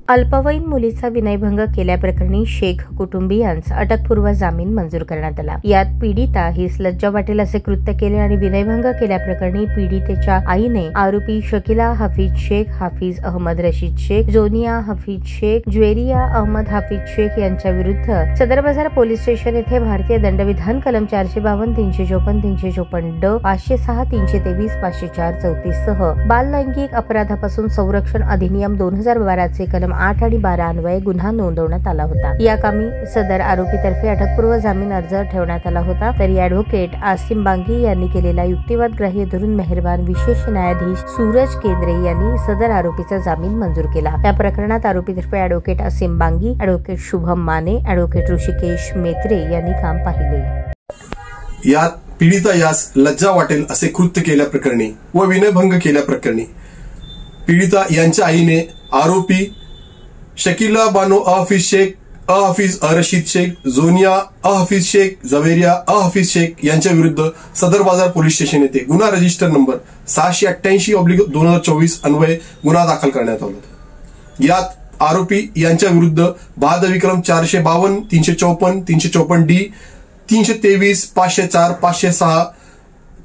अल्पवयीन मुलीचा विनयभंग केल्याप्रकरणी शेख कुटुंबियांस अटकपूर्व जामीन मंजूर करण्यात आला। यात पीडिता ही लज्जा वाटेल असे कृत्य केले आणि विनयभंग केल्याप्रकरणी पीडितेच्या आईने आरोपी शकीला हफीज शेख, हाफिज अहमद रशीद शेख, जोनिया हफीज शेख, ज्वेरिया अहमद हाफिज शेख यांच्या विरुद्ध सदर बाजार पोलीस स्टेशन येथे भारतीय दंडविधान कलम 452, 354, 354 ड, 506, 323, 504, 34 सह बाल लैंगिक अपराधापासून संरक्षण अधिनियम 2012 चे कलम 8 आणि 12 अन्वये गुन्हा नोंदवण्यात आला होता। या कामी सदर आरोपीतर्फे अटकपूर्व जामीन अर्ज ठेवण्यात आला होता। तरी ॲडव्होकेट आसिम बांगी यांनी केलेला युक्तिवाद ग्राह्य धरून मेहरबान विशेष न्यायाधीश सूरज केंद्रे यांनी सदर आरोपीचा जामीन मंजूर केला। या प्रकरणात आरोपीतर्फे advocate Asim बांगी, advocate Shubham Mane, advocate Rishikesh मेत्रे यांनी काम पाहिले। यात पीडिता यास लज्जा वाटेल असे कृत्य केल्याप्रकरणी व विनयभंग केल्याप्रकरणी पीडिता यांच्या आईने आरोपी शकीला बानो हाफिज शेख, हाफिज रशीद शेख, जोनिया हाफिज शेख, जवेरिया हाफिज शेख यांच्या विरुद्ध सदर बाजार पोलीस स्टेशन येथे गुन्हा रजिस्टर नंबर 688/2024 अन्वये गुन्हा दाखल करण्यात आला। यात आरोपी यांच्या विरुद्ध भादविक्रम 452, 354, 354 डी, 323, 504, 506,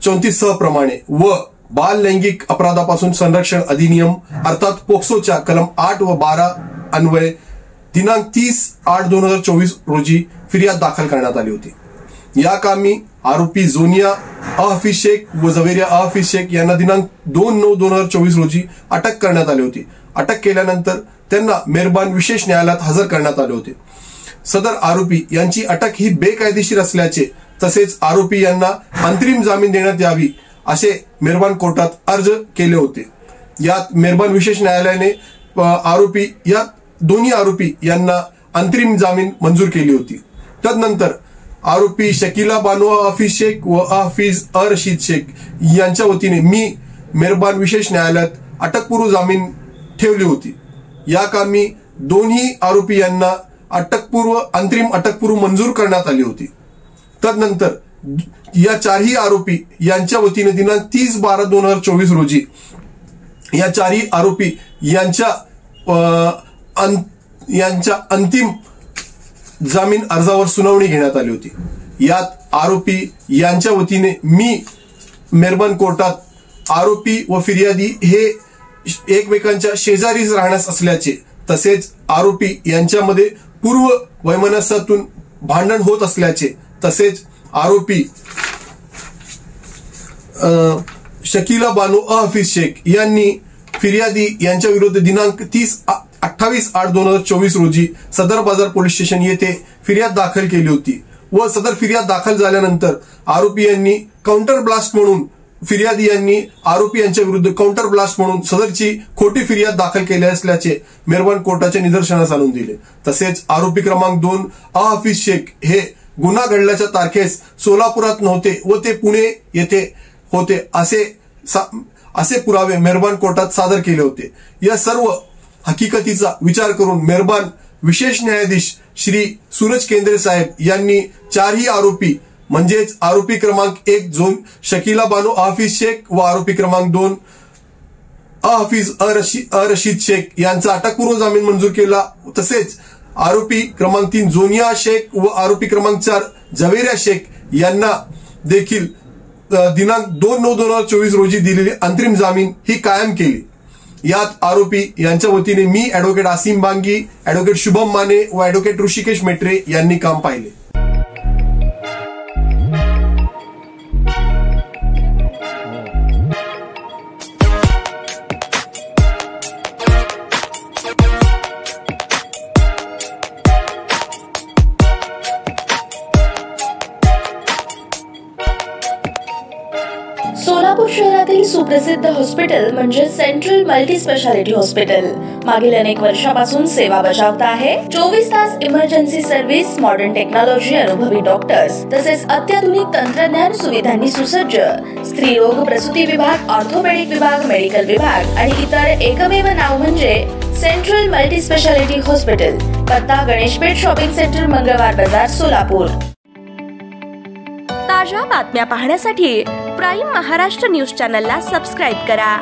34 सह प्रमाणे व बाल लैंगिक अपराधापासून संरक्षण अधिनियम अर्थात पोक्सोच्या कलम 8 व 12 अन्वये दिनांक 30/8/2024 रोजी फिर्याद दाखल करण्यात आली होती। या कामी आरोपी जोनिया हाफिज शेख व जवेरिया हाफिज शेख यांना दिनांक 2/9/2024 रोजी अटक करण्यात आली होती। अटक केल्यानंतर त्यांना मेहरबान विशेष न्यायालयात हजर करण्यात आले होते। सदर आरोपी यांची अटक ही बेकायदेशीर असल्याचे तसेच आरोपी यांना अंतरिम जामीन देण्यात यावी असे मेहरबान कोर्टात अर्ज केले होते। यात मेहरबान विशेष न्यायालयाने या दोन्ही आरोपी यांना अंतरिम जामीन मंजूर केली होती। तदनंतर आरोपी शकीला बानो हाफिज शेख व हाफिज रशीद शेख यांच्या वतीने मी मेहरबान विशेष न्यायालयात अटकपूर्व जामीन ठेवली होती। या कामी दोन्ही आरोपी यांना अंतरिम अटकपूर्व मंजूर करण्यात आली होती। तदनंतर या चारही आरोपी यांच्या वतीने दिनांक 30/12/2024 रोजी या चारही आरोपी यांच्या अंतिम जामीन अर्जावर सुनावणी घेण्यात आली होती। यात आरोपी यांच्या वतीने मी मेहरबान कोर्टात आरोपी व फिर्यादी हे एकमेकांच्या शेजारीच राहण्यास असल्याचे तसेच आरोपी यांच्यामध्ये पूर्व वैमनस्यातून भांडण होत असल्याचे तसेच आरोपी शकीला बानो हाफिज शेख यांनी फिर्यादी यांच्या विरुद्ध दिनांक 28/8/2024 रोजी सदर बाजार पोलीस स्टेशन येथे फिर्याद दाखल केली होती व सदर फिर्याद दाखल झाल्यानंतर आरोपी यांनी काउंटर ब्लास्ट म्हणून फिर्यादी यांनी आरोपी यांच्या विरुद्ध काउंटर ब्लास्ट म्हणून सदरची खोटी फिर्याद दाखल केली असल्याचे मेहरबान कोर्टाच्या निदर्शनास आणून दिले। तसेच आरोपी क्रमांक 2 हाफिज शेख हे गुन्हा घडल्याच्या तारखेस सोलापुरात नव्हते व ते पुणे येथे होते असे पुरावे मेहरबान कोर्टात सादर केले होते। या सर्व हकीकतीचा विचार करून मेहरबान विशेष न्यायाधीश श्री सूरज केंद्रे साहेब यांनी चारही आरोपी म्हणजेच आरोपी क्रमांक 1 शकीला बानो हाफिज शेख व आरोपी क्रमांक 2 हाफिज रशीद शेख यांचा अटकपूर्व जामीन मंजूर केला। तसेच आरोपी क्रमांक 3 जोनिया शेख व आरोपी क्रमांक 4 जवेरिया शेख यांना देखील दिनांक 2/9/2024 रोजी दिलेली अंतरिम जामीन ही कायम केली। यात आरोपी यांच्या वतीने मी ॲडव्होकेट आसिम बांगी, ॲडव्होकेट शुभम माने व ॲडव्होकेट ऋषिकेश मेत्रे यांनी काम पाहिले। सोलापूर शहरातील सुप्रसिद्ध हॉस्पिटल म्हणजे सेंट्रल मल्टी स्पेशालिटी हॉस्पिटल मागील अनेक वर्षापासून सेवा बजावत आहे। 24 तास इमर्जन्सी सर्व्हिस, मॉडर्न टेक्नॉलॉजी, अनुभवी डॉक्टर्स तसेच अत्याधुनिक तंत्रज्ञान सुविधांनी सुसज्ज स्त्रीरोग प्रसूती विभाग, ऑर्थोपेडिक विभाग, मेडिकल विभाग आणि इतर एकमेव नाव म्हणजे सेंट्रल मल्टी स्पेशालिटी हॉस्पिटल। पत्ता गणेशपेठ शॉपिंग सेंटर, मंगळवार बाजार, सोलापूर। ताज्या बातम्या पाहण्यासाठी प्राईम महाराष्ट्र न्यूज चॅनलला सबस्क्राईब करा।